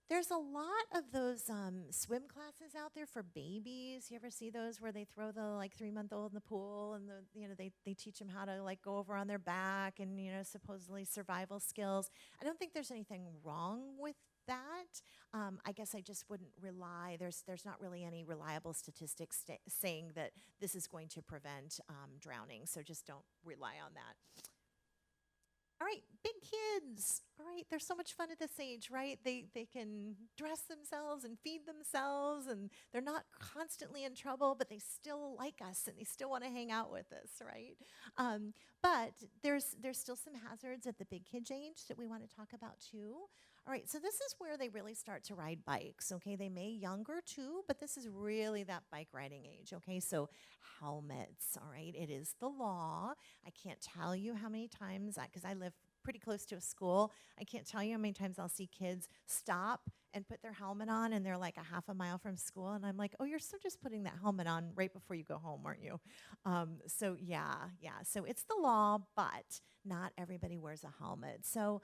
there's a lot of those swim classes out there for babies. You ever see those where they throw the 3-month-old in the pool and they teach them how to go over on their back and supposedly survival skills. I don't think there's anything wrong with that. I guess I just wouldn't rely. There's not really any reliable statistics saying that this is going to prevent drowning. So just don't rely on that. All right, big kids. All right, they're so much fun at this age, right? They can dress themselves and feed themselves, and they're not constantly in trouble, but they still like us and they still want to hang out with us, right? But there's still some hazards at the big kid age that we want to talk about too. All right, so this is where they really start to ride bikes, okay? They may younger too, but this is really that bike riding age, okay? So helmets, all right? It is the law. I can't tell you how many times, because I live pretty close to a school, I can't tell you how many times I'll see kids stop and put their helmet on, and they're like a half a mile from school, and I'm like, oh, you're still just putting that helmet on right before you go home, aren't you? So it's the law, but not everybody wears a helmet. So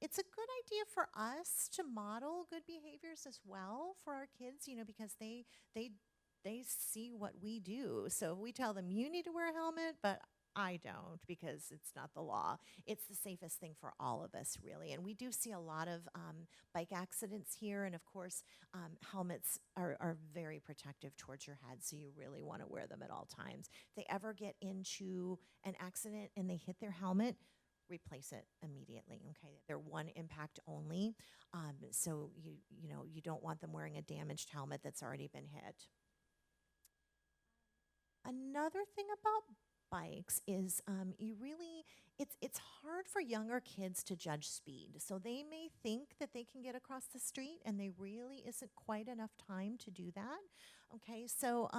it's a good idea for us to model good behaviors as well for our kids, because they see what we do. So we tell them, you need to wear a helmet, but I don't because it's not the law. It's the safest thing for all of us, really. And we do see a lot of bike accidents here. And of course, helmets are very protective towards your head. So you really want to wear them at all times. If they ever get into an accident and they hit their helmet, replace it immediately. Okay, they're one impact only. So you don't want them wearing a damaged helmet that's already been hit. Another thing about bikes is it's hard for younger kids to judge speed. So they may think that they can get across the street, and there really isn't quite enough time to do that. Okay, so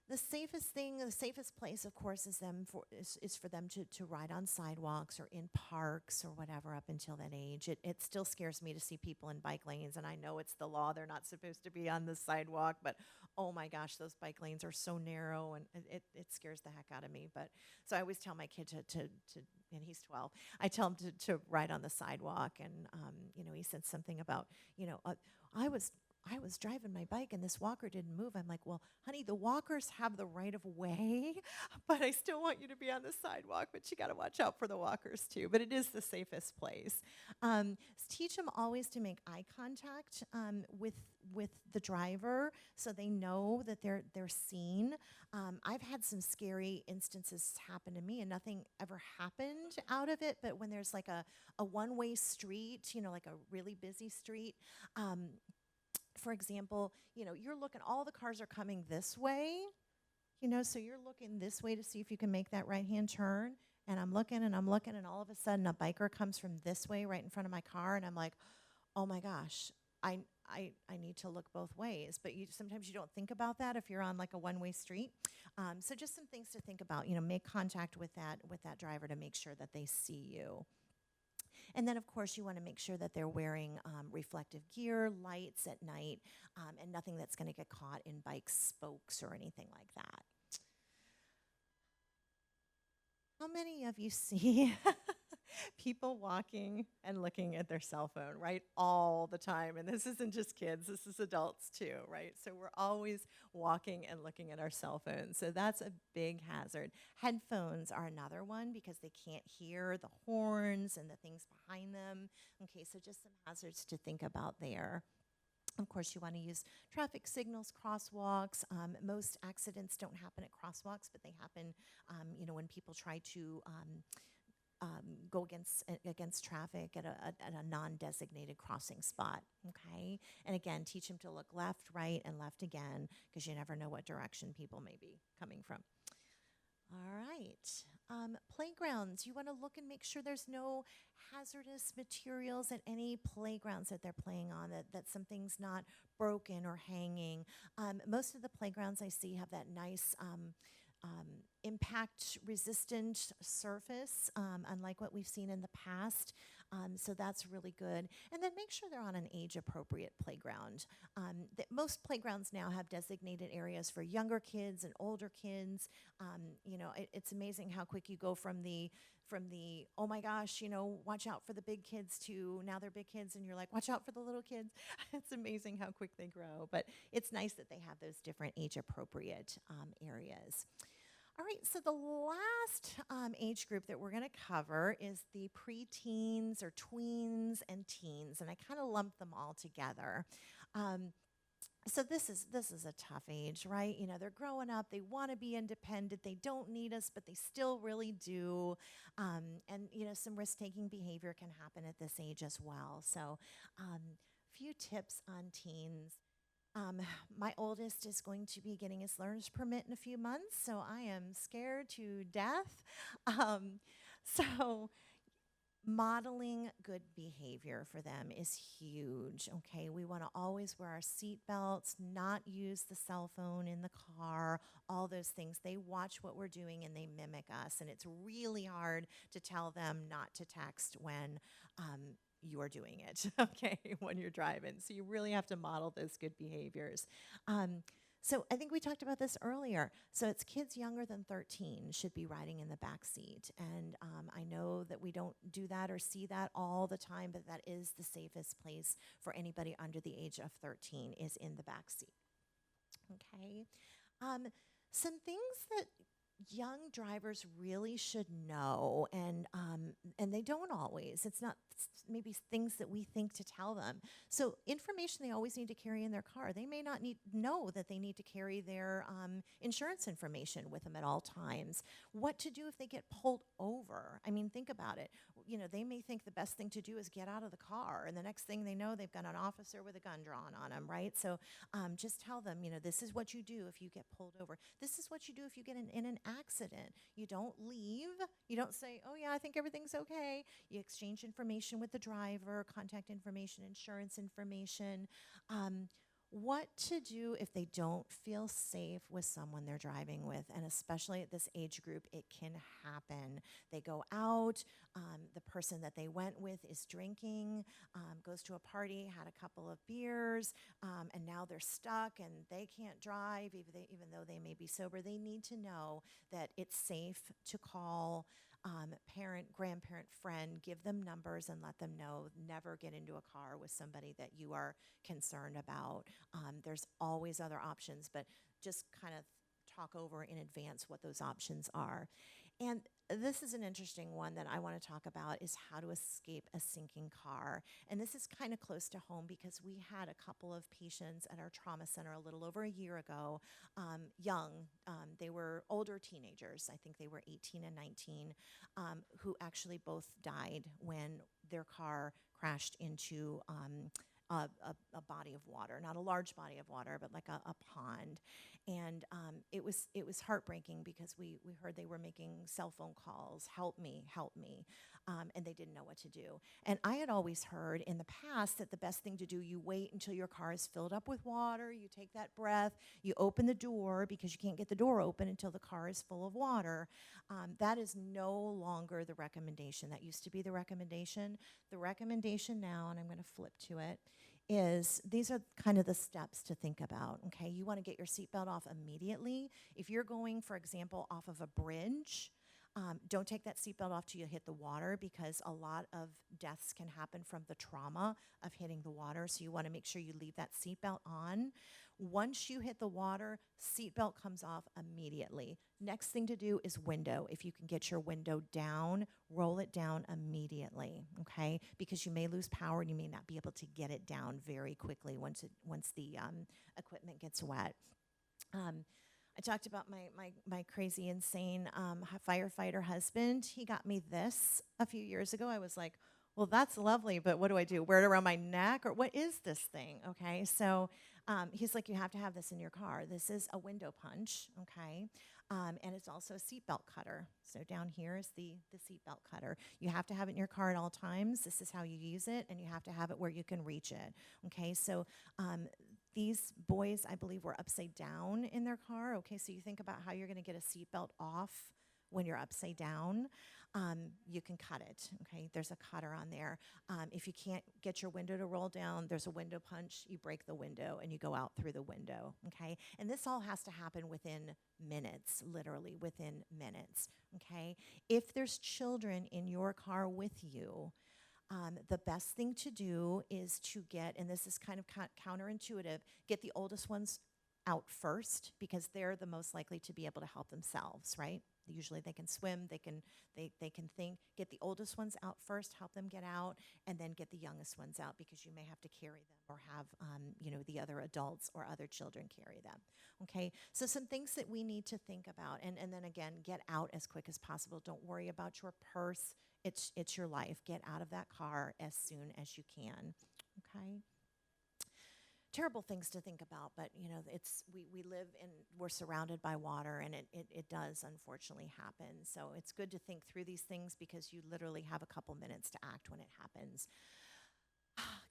the safest place, of course, is for them to ride on sidewalks or in parks or whatever up until that age. It still scares me to see people in bike lanes, and I know it's the law. They're not supposed to be on the sidewalk, but oh my gosh, those bike lanes are so narrow, and it scares the heck out of me. But so I always tell my kid to and he's 12, I tell him to ride on the sidewalk, and he said something about, I was driving my bike and this walker didn't move. I'm like, well, honey, the walkers have the right of way, but I still want you to be on the sidewalk, but you got to watch out for the walkers too. But it is the safest place. Teach them always to make eye contact with the driver so they know that they're seen. I've had some scary instances happen to me, and nothing ever happened out of it, but when there's like a one-way street, like a really busy street, for example, you're looking, all the cars are coming this way, so you're looking this way to see if you can make that right-hand turn. And I'm looking, and all of a sudden a biker comes from this way right in front of my car, and I'm like, oh my gosh, I need to look both ways. But sometimes you don't think about that if you're on like a one-way street. So just some things to think about, make contact with that driver to make sure that they see you. And then, of course, you want to make sure that they're wearing reflective gear, lights at night, and nothing that's going to get caught in bike spokes or anything like that. How many of you see people walking and looking at their cell phone, right, all the time? And this isn't just kids, this is adults too, right? So we're always walking and looking at our cell phones. So that's a big hazard. Headphones are another one because they can't hear the horns and the things behind them. Okay, so just some hazards to think about there. Of course, you want to use traffic signals, crosswalks. Most accidents don't happen at crosswalks, but they happen, when people try to go against traffic at a non-designated crossing spot. Okay, and again, teach them to look left, right, and left again, because you never know what direction people may be coming from. All right. Playgrounds. You want to look and make sure there's no hazardous materials at any playgrounds that they're playing on, that something's not broken or hanging. Most of the playgrounds I see have that nice impact resistant surface, unlike what we've seen in the past. So that's really good. And then make sure they're on an age appropriate playground. Most playgrounds now have designated areas for younger kids and older kids. It's amazing how quick you go from the oh my gosh, watch out for the big kids to now they're big kids and you're like, watch out for the little kids. It's amazing how quick they grow. But it's nice that they have those different age appropriate areas. All right, so the last age group that we're going to cover is the preteens or tweens and teens, and I kind of lump them all together. So this is a tough age, right? They're growing up, they want to be independent, they don't need us, but they still really do. And some risk-taking behavior can happen at this age as well. So, few tips on teens. My oldest is going to be getting his learner's permit in a few months, so I am scared to death. So modeling good behavior for them is huge, okay? We want to always wear our seat belts, not use the cell phone in the car, all those things. They watch what we're doing and they mimic us, and it's really hard to tell them not to text when you are doing it, okay, when you're driving. So you really have to model those good behaviors. So I think we talked about this earlier. So it's kids younger than 13 should be riding in the back seat. And I know that we don't do that or see that all the time, but that is the safest place for anybody under the age of 13 is in the back seat. Okay. Some things that young drivers really should know, and they don't always. It's not maybe things that we think to tell them. So information they always need to carry in their car. They may not know that they need to carry their insurance information with them at all times. What to do if they get pulled over? I mean, think about it. They may think the best thing to do is get out of the car, and the next thing they know, they've got an officer with a gun drawn on them, right? So just tell them, this is what you do if you get pulled over. This is what you do if you get in an accident. You don't leave. You don't say, oh yeah, I think everything's okay. You exchange information with the driver, contact information, insurance information. What to do if they don't feel safe with someone they're driving with, and especially at this age group, it can happen. They go out, the person that they went with is drinking, goes to a party, had a couple of beers, and now they're stuck and they can't drive, even though they may be sober. They need to know that it's safe to call parent, grandparent, friend, give them numbers and let them know. Never get into a car with somebody that you are concerned about. There's always other options, but just kind of talk over in advance what those options are. And this is an interesting one that I want to talk about is how to escape a sinking car. And this is kind of close to home because we had a couple of patients at our trauma center a little over a year ago, young. They were older teenagers. I think they were 18 and 19, who actually both died when their car crashed into a body of water, not a large body of water, but like a pond. And it was heartbreaking because we heard they were making cell phone calls, help me, and they didn't know what to do. And I had always heard in the past that the best thing to do, you wait until your car is filled up with water, you take that breath, you open the door because you can't get the door open until the car is full of water. That is no longer the recommendation. That used to be the recommendation. The recommendation now, and I'm going to flip to it, is these are kind of the steps to think about, okay? You want to get your seatbelt off immediately. If you're going, for example, off of a bridge, don't take that seatbelt off till you hit the water because a lot of deaths can happen from the trauma of hitting the water, so you want to make sure you leave that seatbelt on. Once you hit the water, seatbelt comes off immediately. Next thing to do is window. If you can get your window down, roll it down immediately, okay? Because you may lose power and you may not be able to get it down very quickly once the equipment gets wet. I talked about my crazy, insane firefighter husband. He got me this a few years ago. I was like, well, that's lovely, but what do I do? Wear it around my neck? Or what is this thing? Okay, so he's like, you have to have this in your car. This is a window punch, okay? And it's also a seatbelt cutter. So down here is the seatbelt cutter. You have to have it in your car at all times. This is how you use it, and you have to have it where you can reach it, okay? So These boys, I believe, were upside down in their car. Okay, so you think about how you're going to get a seatbelt off when you're upside down. You can cut it. Okay, there's a cutter on there. If you can't get your window to roll down, there's a window punch. You break the window and you go out through the window. Okay, and this all has to happen within minutes, literally within minutes. Okay, if there's children in your car with you, the best thing to do is to get, and this is kind of counterintuitive, get the oldest ones out first because they're the most likely to be able to help themselves, right? Usually they can swim, they can think. Get the oldest ones out first, help them get out, and then get the youngest ones out because you may have to carry them or have the other adults or other children carry them. Okay, so some things that we need to think about, and then again, get out as quick as possible. Don't worry about your purse. It's your life. Get out of that car as soon as you can. Okay. Terrible things to think about, but we live and we're surrounded by water, and it does unfortunately happen. So it's good to think through these things because you literally have a couple minutes to act when it happens.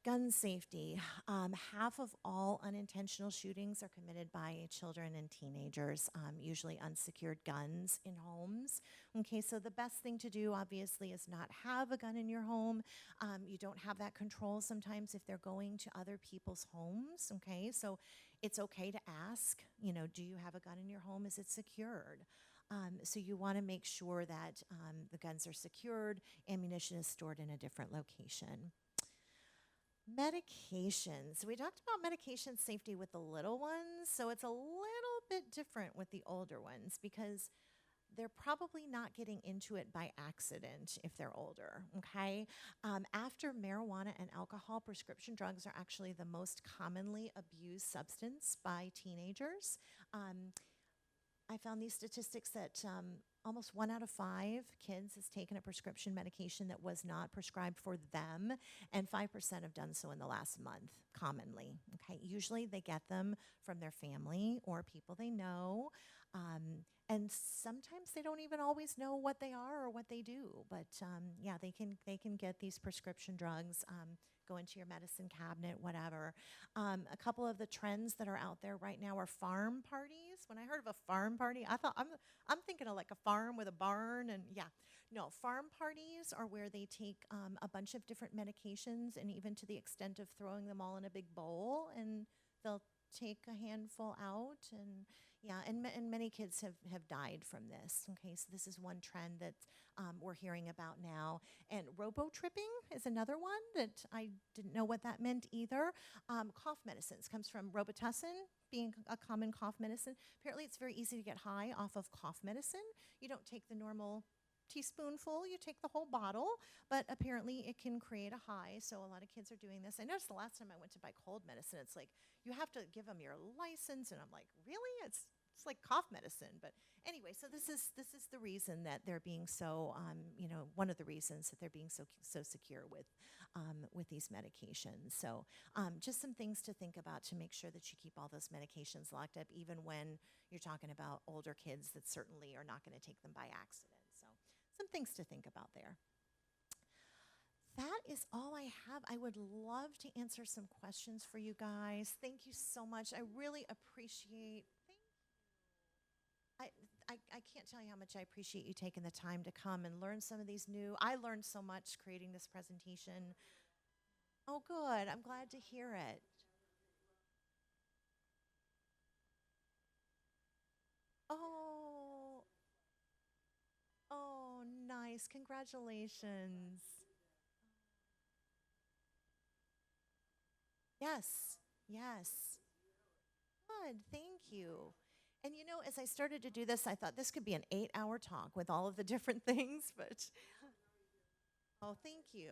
Gun safety. Half of all unintentional shootings are committed by children and teenagers, usually unsecured guns in homes. Okay, so the best thing to do, obviously, is not have a gun in your home. You don't have that control sometimes if they're going to other people's homes. Okay, so it's okay to ask, do you have a gun in your home? Is it secured? So you want to make sure that the guns are secured, ammunition is stored in a different location. Medications. We talked about medication safety with the little ones, so it's a little bit different with the older ones because they're probably not getting into it by accident if they're older, okay? After marijuana and alcohol, prescription drugs are actually the most commonly abused substance by teenagers. I found these statistics that almost 1 out of 5 kids has taken a prescription medication that was not prescribed for them, and 5% have done so in the last month, commonly. Okay, usually they get them from their family or people they know, and sometimes they don't even always know what they are or what they do. But yeah, they can get these prescription drugs. Go into your medicine cabinet, whatever. A couple of the trends that are out there right now are farm parties. When I heard of a farm party, I thought I'm thinking of like a farm with a barn, and yeah, no, farm parties are where they take a bunch of different medications, and even to the extent of throwing them all in a big bowl, and they'll take a handful out, and yeah, and many kids have died from this. Okay, so this is one trend that we're hearing about now. And robo-tripping is another one that I didn't know what that meant either. Cough medicines comes from Robitussin, being a common cough medicine. Apparently it's very easy to get high off of cough medicine. You don't take the normal teaspoonful, you take the whole bottle, but apparently it can create a high, so a lot of kids are doing this. I noticed the last time I went to buy cold medicine, it's like, you have to give them your license, and I'm like, really? It's like cough medicine. But anyway, so this is the reason that they're being so, one of the reasons that they're being so secure with these medications. So just some things to think about to make sure that you keep all those medications locked up, even when you're talking about older kids that certainly are not going to take them by accident. So some things to think about there. That is all I have. I would love to answer some questions for you guys. Thank you so much. I really appreciate. I can't tell you how much I appreciate you taking the time to come and learn some of these new. I learned so much creating this presentation. Oh, good. I'm glad to hear it. Oh, oh, nice. Congratulations. Yes, yes. Good. Thank you. And as I started to do this, I thought this could be an 8-hour talk with all of the different things, but oh, thank you.